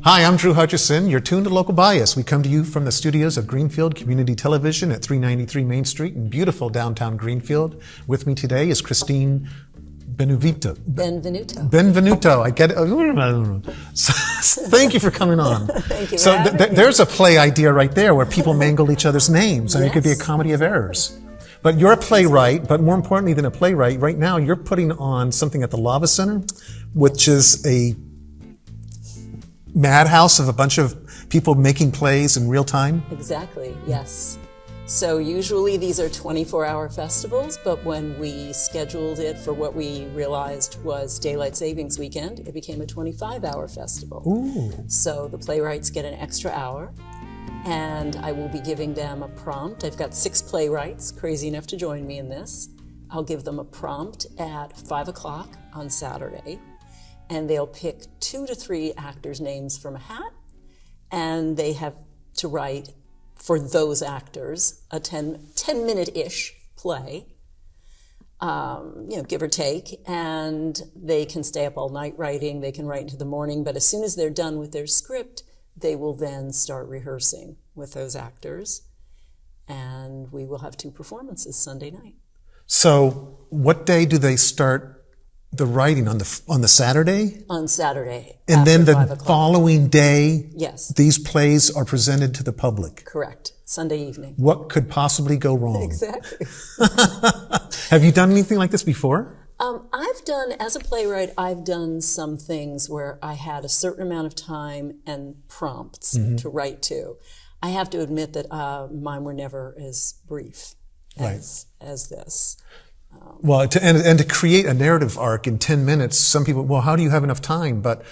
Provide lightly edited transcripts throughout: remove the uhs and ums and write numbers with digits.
Hi, I'm Drew Hutchison. You're tuned to Local Bias. We come to you from the studios of Greenfield Community Television at 393 Main Street in beautiful downtown Greenfield. With me today is Christine Benvenuto. I get it. So, thank you for coming on. Thank you. So there's a play idea right there where people mangle each other's names. I mean, it could be a comedy of errors. But you're a playwright, but more importantly than a playwright, right now you're putting on something at the Lava Center, which is a madhouse of a bunch of people making plays in real time? Exactly, yes. So usually these are 24-hour festivals, but when we scheduled it for what we realized was Daylight Savings Weekend, it became a 25-hour festival. Ooh. So the playwrights get an extra hour, and I will be giving them a prompt. I've got 6 playwrights crazy enough to join me in this. I'll give them a prompt at 5 o'clock on Saturday, and they'll pick 2 to 3 actors' names from a hat, and they have to write for those actors a 10-minute-ish play, give or take, and they can stay up all night writing, they can write into the morning, but as soon as they're done with their script, they will then start rehearsing with those actors, and we will have 2 performances Sunday night. So what day do they start the writing? On the Saturday? On Saturday. And then the following day, yes, these plays are presented to the public? Correct. Sunday evening. What could possibly go wrong? Exactly. Have you done anything like this before? As a playwright, I've done some things where I had a certain amount of time and prompts to write to. I have to admit that mine were never as brief as this. Well, to create a narrative arc in 10 minutes, some people, well, how do you have enough time? But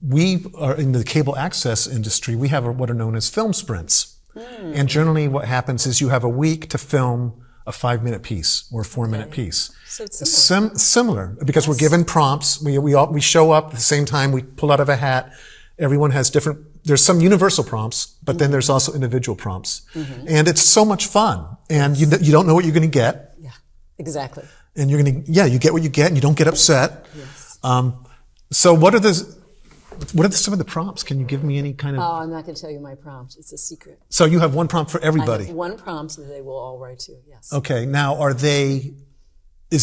we are in the cable access industry. We have what are known as film sprints. And generally what happens is you have a week to film a 5-minute piece or a 4-minute piece. So it's similar because we're given prompts. We show up at the same time. We pull out of a hat. Everyone has there's some universal prompts, but then there's also individual prompts. And it's so much fun. And you don't know what you're going to get. Exactly. And you get what you get and you don't get upset. Yes. So what are some of the prompts? Can you give me any kind of? Oh, I'm not going to tell you my prompt. It's a secret. So you have one prompt for everybody? I have one prompt that they will all write to, yes. Okay. Now, is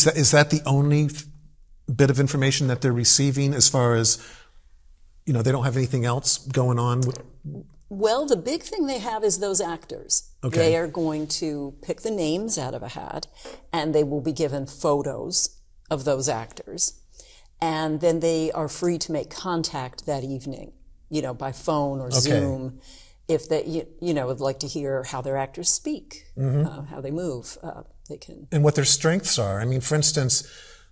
that the only bit of information that they're receiving as far as, they don't have anything else going on? Well, the big thing they have is those actors. Okay. They are going to pick the names out of a hat, and they will be given photos of those actors. And then they are free to make contact that evening, by phone or Zoom, if they, would like to hear how their actors speak, how they move. They can. And what their strengths are. I mean, for instance,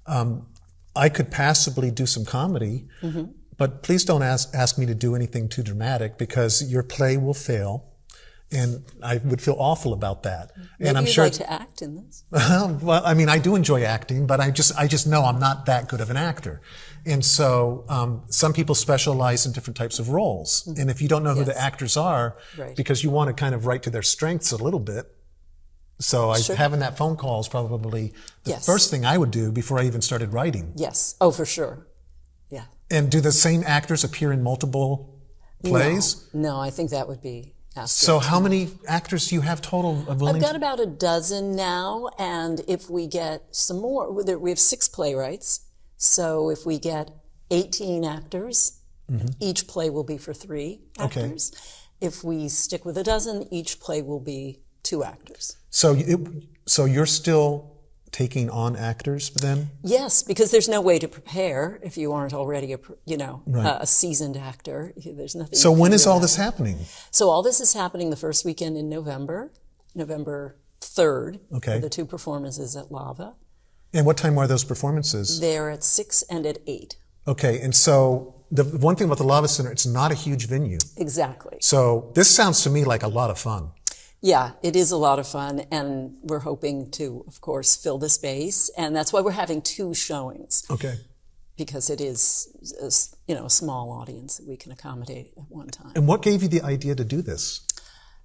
I could passably do some comedy. But please don't ask me to do anything too dramatic because your play will fail, and I would feel awful about that. Maybe and I'm you'd sure like to act in this. Well, I mean, I do enjoy acting, but I just know I'm not that good of an actor. And so some people specialize in different types of roles. And if you don't know who the actors are, because you want to kind of write to their strengths a little bit, so having that phone call is probably the first thing I would do before I even started writing. Yes. Oh, for sure. Yeah. And do the same actors appear in multiple plays? No, I think that would be asked. So how many actors do you have total? I've got about a dozen now, and if we get some more, we have 6 playwrights, so if we get 18 actors, each play will be for 3 actors. If we stick with a dozen, each play will be 2 actors. So you're still taking on actors then? Yes, because there's no way to prepare if you aren't already a seasoned actor. There's nothing. So when is all this happening? So all this is happening the first weekend in November 3rd. Okay. The 2 performances at Lava. And what time are those performances? They're at 6 and at 8. Okay, and so the one thing about the Lava Center, it's not a huge venue. Exactly. So this sounds to me like a lot of fun. Yeah, it is a lot of fun, and we're hoping to, of course, fill the space, and that's why we're having 2 showings. Okay. Because it is, a small audience that we can accommodate at one time. And what gave you the idea to do this?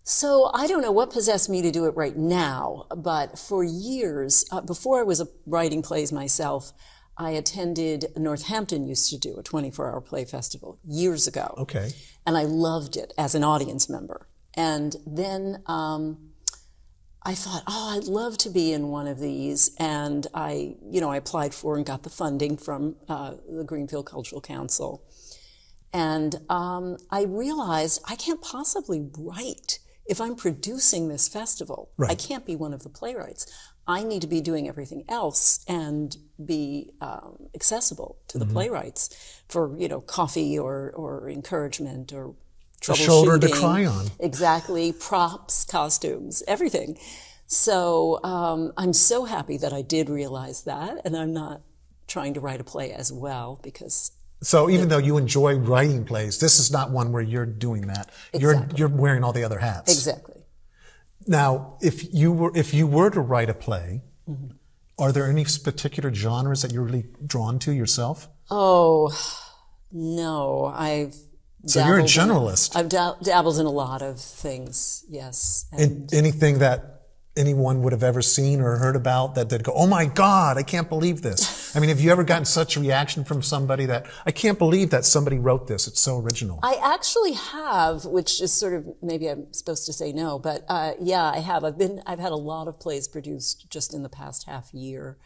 So I don't know what possessed me to do it right now, but for years, before I was writing plays myself, I attended, Northampton used to do a 24-hour play festival years ago. Okay. And I loved it as an audience member. And then I thought, oh, I'd love to be in one of these. And I applied for and got the funding from the Greenfield Cultural Council. And I realized I can't possibly write if I'm producing this festival. Right. I can't be one of the playwrights. I need to be doing everything else and be accessible to the playwrights for, coffee or encouragement or troubleshooting. A shoulder to cry on. Exactly. Props, costumes, everything. So I'm so happy that I did realize that, and I'm not trying to write a play as well because... So even though you enjoy writing plays, this is not one where you're doing that. Exactly. You're wearing all the other hats. Exactly. Now, if you were to write a play, are there any particular genres that you're really drawn to yourself? Oh, no. So you're a generalist. I've dabbled in a lot of things, yes. And anything that anyone would have ever seen or heard about that they'd go, oh my God, I can't believe this. I mean, have you ever gotten such a reaction from somebody that, I can't believe that somebody wrote this, it's so original? I actually have, which is sort of, maybe I'm supposed to say no, but yeah, I have. I've had a lot of plays produced just in the past half year,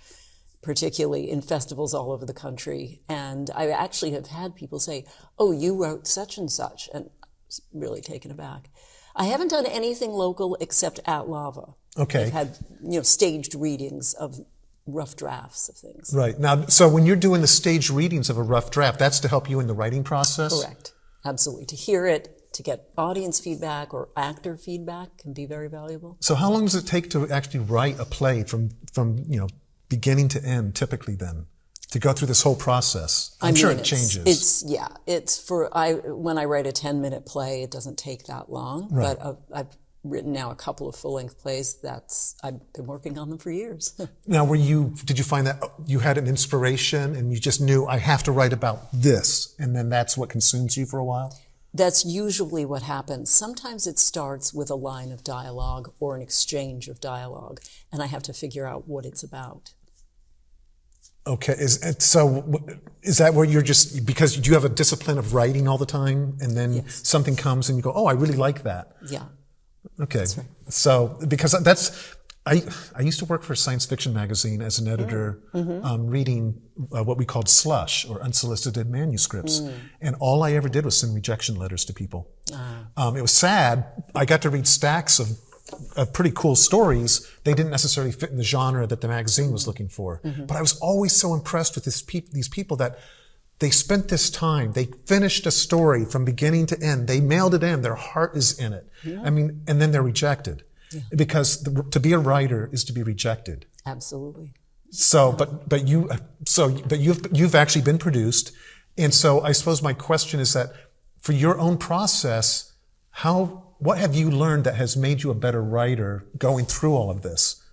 particularly in festivals all over the country. And I actually have had people say, oh, you wrote such and such, and I was really taken aback. I haven't done anything local except at Lava. Okay. I've had, staged readings of rough drafts of things. Right. Now, so when you're doing the staged readings of a rough draft, that's to help you in the writing process? Correct. Absolutely. To hear it, to get audience feedback or actor feedback can be very valuable. So how long does it take to actually write a play from beginning to end, typically then, to go through this whole process? I'm sure it changes. When I write a 10-minute play, it doesn't take that long. Right. But I've written now a couple of full-length plays I've been working on them for years. Now, did you find that you had an inspiration and you just knew, I have to write about this, and then that's what consumes you for a while? That's usually what happens. Sometimes it starts with a line of dialogue or an exchange of dialogue, and I have to figure out what it's about. Okay, is that where you're just, because you have a discipline of writing all the time, and then Yes. something comes and you go, oh, I really like that. Yeah. Okay, That's right. so because I used to work for a science fiction magazine as an editor, reading what we called slush or unsolicited manuscripts, and all I ever did was send rejection letters to people. It was sad. I got to read stacks of pretty cool stories. They didn't necessarily fit in the genre that the magazine was looking for, but I was always so impressed with these people that they spent this time. They finished a story from beginning to end. They mailed it in. Their heart is in it. Yeah. I mean, and then they're rejected. Yeah. Because to be a writer is to be rejected. Absolutely. So, but you've actually been produced. And so I suppose my question is that for your own process, what have you learned that has made you a better writer going through all of this?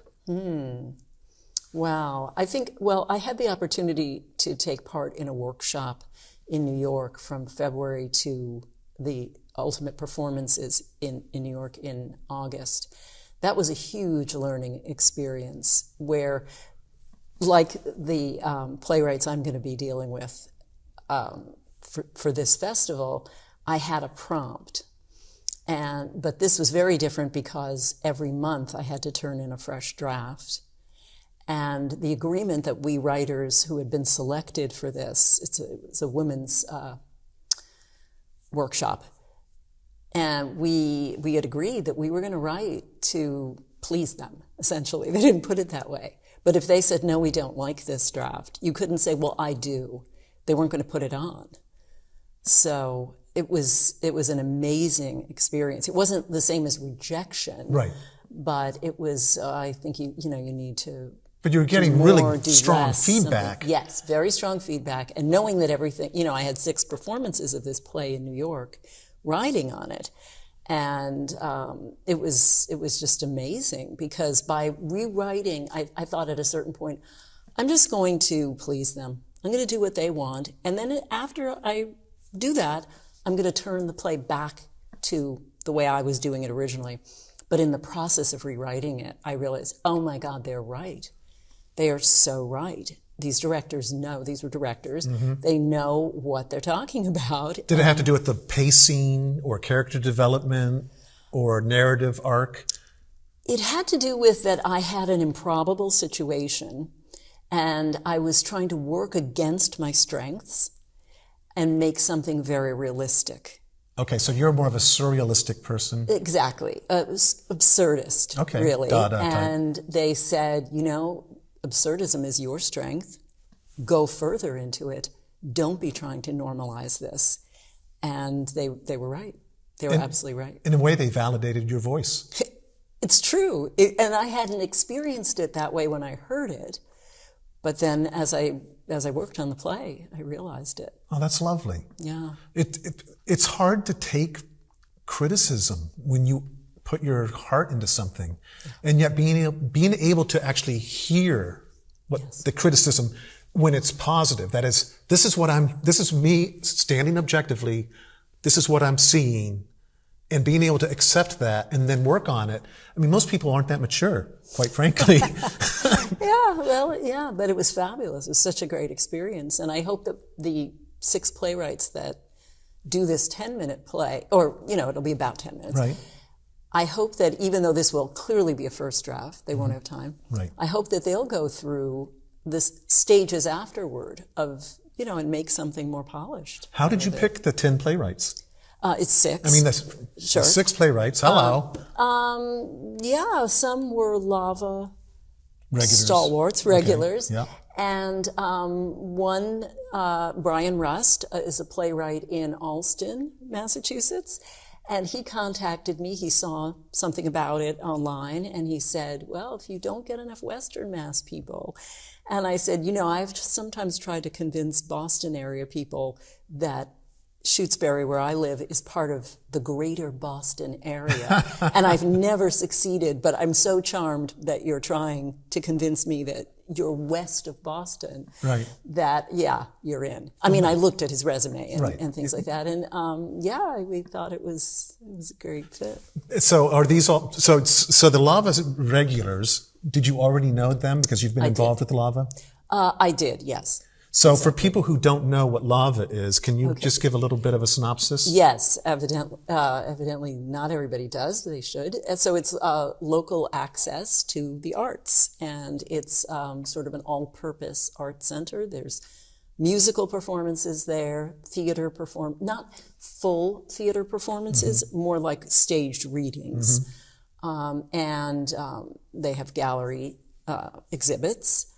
Wow. I had the opportunity to take part in a workshop in New York from February to the ultimate performances in New York in August. That was a huge learning experience where, like the playwrights I'm going to be dealing with for this festival, I had a prompt. But this was very different because every month I had to turn in a fresh draft. And the agreement that we writers who had been selected for this, it's a women's workshop, and we had agreed that we were going to write to please them, essentially. They didn't put it that way. But if they said, no, we don't like this draft, you couldn't say, well, I do. They weren't going to put it on. So it was an amazing experience. It wasn't the same as rejection. Right. But it was, I think you need to... But you're getting really strong feedback. Yes, very strong feedback. And knowing that everything, I had 6 performances of this play in New York, writing on it. And it was just amazing because by rewriting, I thought at a certain point, I'm just going to please them. I'm going to do what they want. And then after I do that, I'm going to turn the play back to the way I was doing it originally. But in the process of rewriting it, I realized, oh my God, they're right. They are so right. these directors know, these were directors, they know what they're talking about. Did it have to do with the pacing or character development or narrative arc? It had to do with that I had an improbable situation and I was trying to work against my strengths and make something very realistic. Okay, so you're more of a surrealistic person. Exactly. Absurdist, okay. really. Dada and type. They said, you know, absurdism is your strength. Go further into it. Don't be trying to normalize this. And they were right. They were absolutely right. In a way, they validated your voice. It's true. And I hadn't experienced it that way when I heard it. But then as I worked on the play, I realized it. Oh, that's lovely. Yeah. It's hard to take criticism when you put your heart into something, and yet being able to actually hear what the criticism when it's positive. That is, this is me standing objectively. This is what I'm seeing, and being able to accept that and then work on it. I mean, most people aren't that mature, quite frankly. But it was fabulous. It was such a great experience, and I hope that the 6 playwrights that do this 10-minute play, or it'll be about 10 minutes. Right. I hope that even though this will clearly be a first draft, they won't have time. Right. I hope that they'll go through the stages afterward of, and make something more polished. How did you pick the 10 playwrights? It's 6. I mean, that's sure. 6 playwrights. Hello. Some were lava Regulars. stalwarts, regulars. Okay. Yeah. And one, Brian Rust, is a playwright in Allston, Massachusetts. And he contacted me. He saw something about it online, and he said, well, if you don't get enough Western Mass people. And I said, I've sometimes tried to convince Boston area people that Shutesbury, where I live, is part of the greater Boston area. And I've never succeeded, but I'm so charmed that you're trying to convince me that you're west of Boston. Right. That, you're in. I mean, I looked at his resume and things like that. And, we thought it was a great fit. So are these all, so the Lava regulars, did you already know them because you've been involved with the Lava? I did, yes. So for people who don't know what Lava is, can you just give a little bit of a synopsis? Yes, evidently not everybody does. They should. And so it's local access to the arts, and it's sort of an all-purpose art center. There's musical performances there, not full theater performances, more like staged readings. And they have gallery exhibits.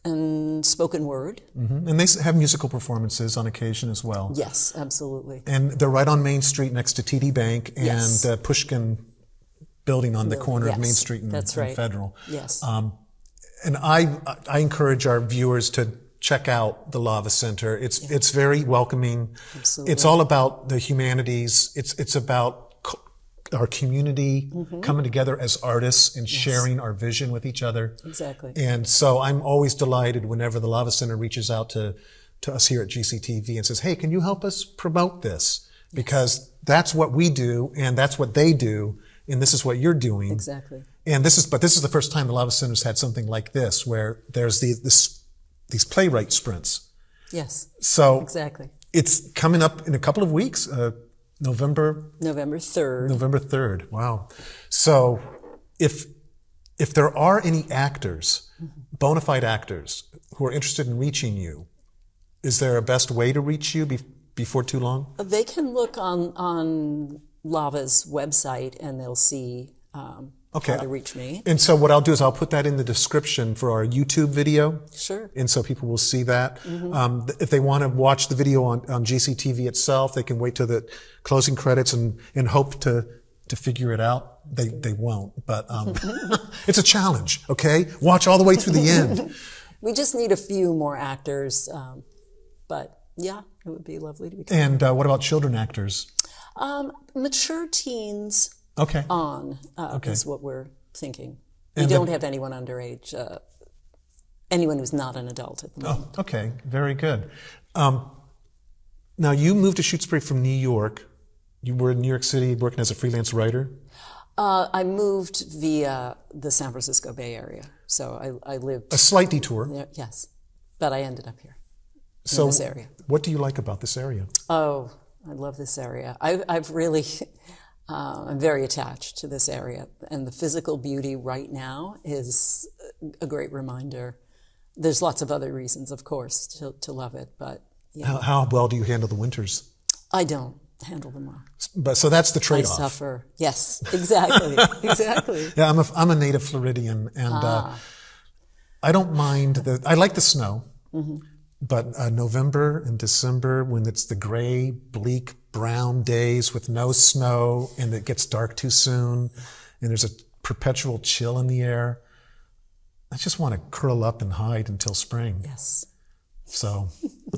And spoken word. And they have musical performances on occasion as well. Yes, absolutely. And they're right on Main Street next to TD Bank and Pushkin building on the corner of Main Street and Federal. Yes. And I encourage our viewers to check out the Lava Center. It's very welcoming. Absolutely. It's all about the humanities. It's about our community coming together as artists and sharing our vision with each other. Exactly. And so I'm always delighted whenever the Lava Center reaches out to us here at GCTV and says, hey, can you help us promote this? Because that's what we do and that's what they do. And this is what you're doing. Exactly. And this is the first time the Lava Center's had something like this, where there's these playwright sprints. Yes. So exactly. It's coming up in a couple of weeks, November 3rd. November 3rd. Wow. So if there are any actors, bona fide actors, who are interested in reaching you, is there a best way to reach you before too long? They can look on Lava's website and they'll see how to reach me. And so what I'll do is I'll put that in the description for our YouTube video. Sure. And so people will see that. If they want to watch the video on GCTV itself, they can wait till the closing credits and hope to figure it out. They won't, but it's a challenge, okay? Watch all the way through the end. We just need a few more actors, but yeah, it would be lovely to be. And what about children actors? Mature teens. Okay. Is what we're thinking. We don't have anyone underage, anyone who's not an adult at the moment. Oh, okay. Very good. Now, you moved to Shutesbury from New York. You were in New York City working as a freelance writer? I moved via the San Francisco Bay Area. So I lived... A slight detour. There, yes. But I ended up here, in this area. What do you like about this area? Oh, I love this area. I've really... I'm very attached to this area. And the physical beauty right now is a great reminder. There's lots of other reasons, of course, to love it. But yeah. How well do you handle the winters? I don't handle them well. But so that's the trade-off. I suffer. Yes, exactly, exactly. Yeah, I'm a native Floridian, and I don't mind I like the snow, but November and December, when it's the gray, bleak, brown days with no snow, and it gets dark too soon, and there's a perpetual chill in the air, I just want to curl up and hide until spring. Yes. So,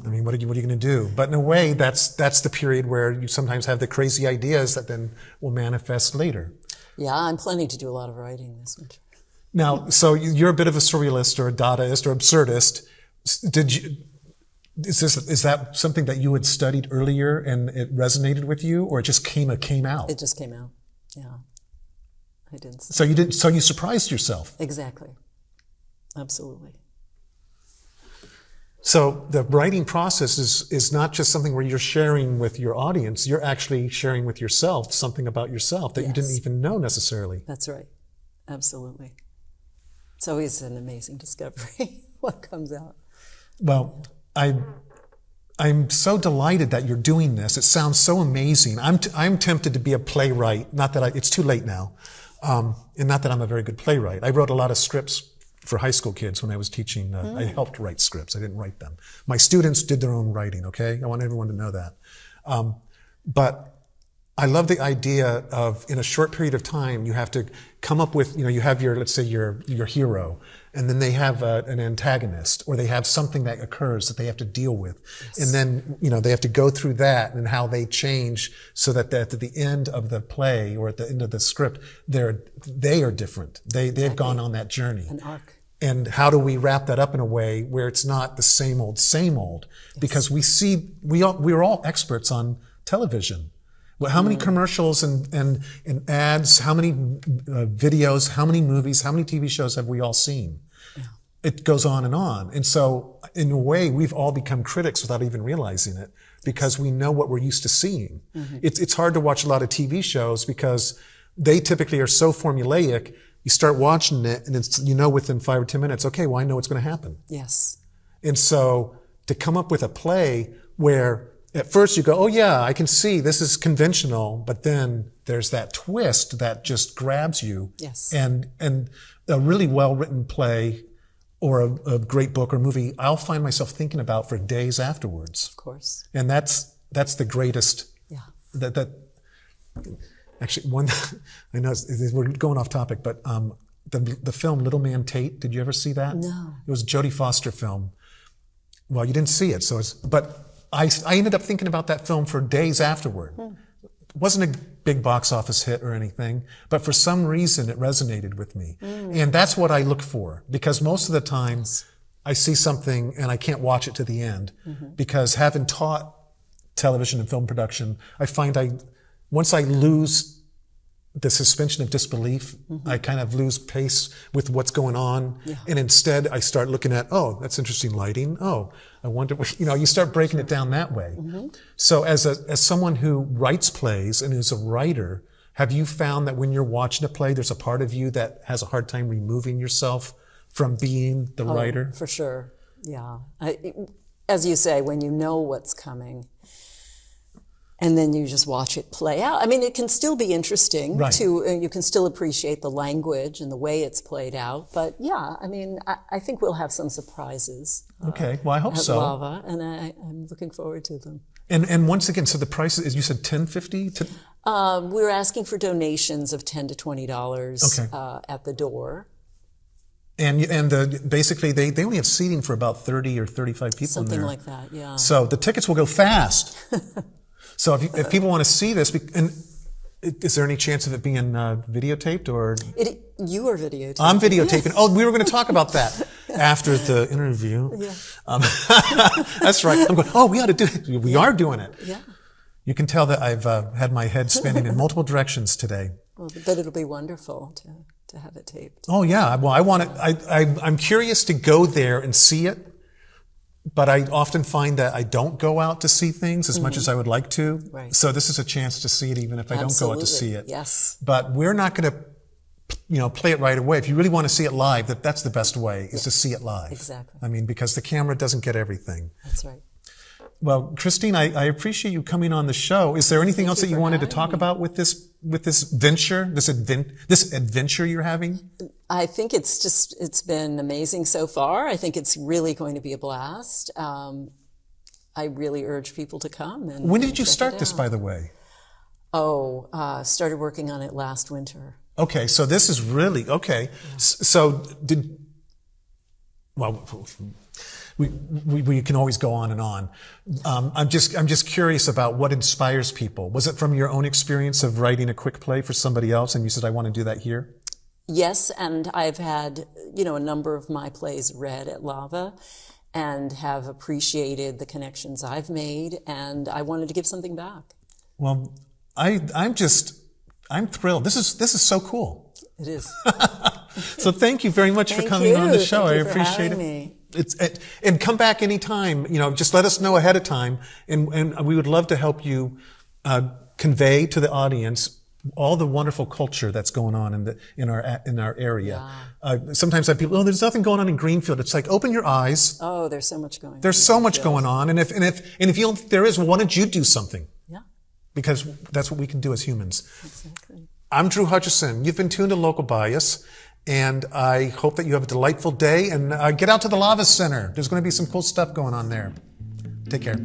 I mean, what are you going to do? But in a way, that's the period where you sometimes have the crazy ideas that then will manifest later. Yeah, I'm planning to do a lot of writing this winter. Now, so you're a bit of a surrealist or a Dadaist or absurdist. Is that something that you had studied earlier and it resonated with you, or it just came out? It just came out. Yeah, I did. So you surprised yourself. Exactly. Absolutely. So the writing process is not just something where you're sharing with your audience, you're actually sharing with yourself something about yourself that you didn't even know necessarily. That's right. Absolutely. It's always an amazing discovery what comes out. Well, I'm so delighted that you're doing this. It sounds so amazing. I'm tempted to be a playwright. Not that it's too late now, and not that I'm a very good playwright. I wrote a lot of scripts for high school kids when I was teaching. I helped write scripts. I didn't write them. My students did their own writing, okay? I want everyone to know that. But I love the idea of, in a short period of time, you have to come up with, you have let's say your hero, and then they have an antagonist, or they have something that occurs that they have to deal with. Yes. And then, they have to go through that and how they change so that at the end of the play or at the end of the script, they are different. They've gone on that journey. An arc. And how do we wrap that up in a way where it's not the same old? Yes. Because we're all experts on television. Well, how many commercials and ads, how many videos, how many movies, how many TV shows have we all seen? Yeah. It goes on. And so, in a way, we've all become critics without even realizing it, because we know what we're used to seeing. Mm-hmm. It's hard to watch a lot of TV shows because they typically are so formulaic. You start watching it, and it's, within 5 or 10 minutes, okay, well, I know what's going to happen. Yes. And so, to come up with a play where at first you go, oh yeah, I can see this is conventional, but then there's that twist that just grabs you. Yes. And a really well-written play or a great book or movie, I'll find myself thinking about for days afterwards. Of course. And that's the greatest. Yeah. Actually, I know we're going off topic, but the film Little Man Tate, did you ever see that? No. It was a Jodie Foster film. Well, you didn't see it, but I ended up thinking about that film for days afterward. It wasn't a big box office hit or anything, but for some reason it resonated with me. And that's what I look for, because most of the time I see something and I can't watch it to the end, because having taught television and film production, I find once I lose the suspension of disbelief, I kind of lose pace with what's going on. Yeah. And instead I start looking at, oh, that's interesting lighting. Oh, I wonder what, you start breaking it down that way. So as someone who writes plays and is a writer, have you found that when you're watching a play, there's a part of you that has a hard time removing yourself from being the writer? For sure. Yeah. As you say, when you know what's coming, and then you just watch it play out. I mean, it can still be interesting, right, you can still appreciate the language and the way it's played out. But yeah, I mean, I think we'll have some surprises. Okay, well, I hope so. Lava, and I'm looking forward to them. And once again, so the price is, you said $10.50? We're asking for donations of $10 to $20 at the door. And basically they only have seating for about 30 or 35 people Something in there. Like that, yeah. So the tickets will go fast. So if people want to see this, and is there any chance of it being videotaped or? You are videotaping. I'm videotaping. Oh, we were going to talk about that after the interview. Yeah. That's right. I'm going, oh, we ought to do it. We are doing it. Yeah. You can tell that I've had my head spinning in multiple directions today. Well, but it'll be wonderful to have it taped. Oh yeah. Well, I'm curious to go there and see it, but I often find that I don't go out to see things as much as I would like to. Right. So this is a chance to see it, even if I don't go out to see it. Yes. But we're not going to, play it right away. If you really want to see it live, that's the best way, is to see it live. Exactly. I mean, because the camera doesn't get everything. That's right. Well, Christine, I appreciate you coming on the show. Is there anything else that you wanted to talk about with this venture, this adventure you're having? I think it's been amazing so far. I think it's really going to be a blast. I really urge people to come. When did you start this, by the way? Started working on it last winter. Okay, so this is really, okay. Yeah. So we can always go on and on. I'm just curious about what inspires people. Was it from your own experience of writing a quick play for somebody else and you said, I want to do that here? Yes, and I've had, a number of my plays read at Lava and have appreciated the connections I've made, and I wanted to give something back. Well, I'm thrilled. This is so cool. It is. So thank you very much for coming on the show. I appreciate it. Me. And come back anytime. Just let us know ahead of time, and we would love to help you convey to the audience all the wonderful culture that's going on in our area. Yeah. Sometimes I have people, there's nothing going on in Greenfield. It's like, open your eyes. Oh, there's so much going on. There's so much going on, and if you think there is, why don't you do something? Yeah. Because that's what we can do as humans. Exactly. I'm Drew Hutchison. You've been tuned to Local Bias, and I hope that you have a delightful day, and get out to the Lava Center. There's going to be some cool stuff going on there. Take care.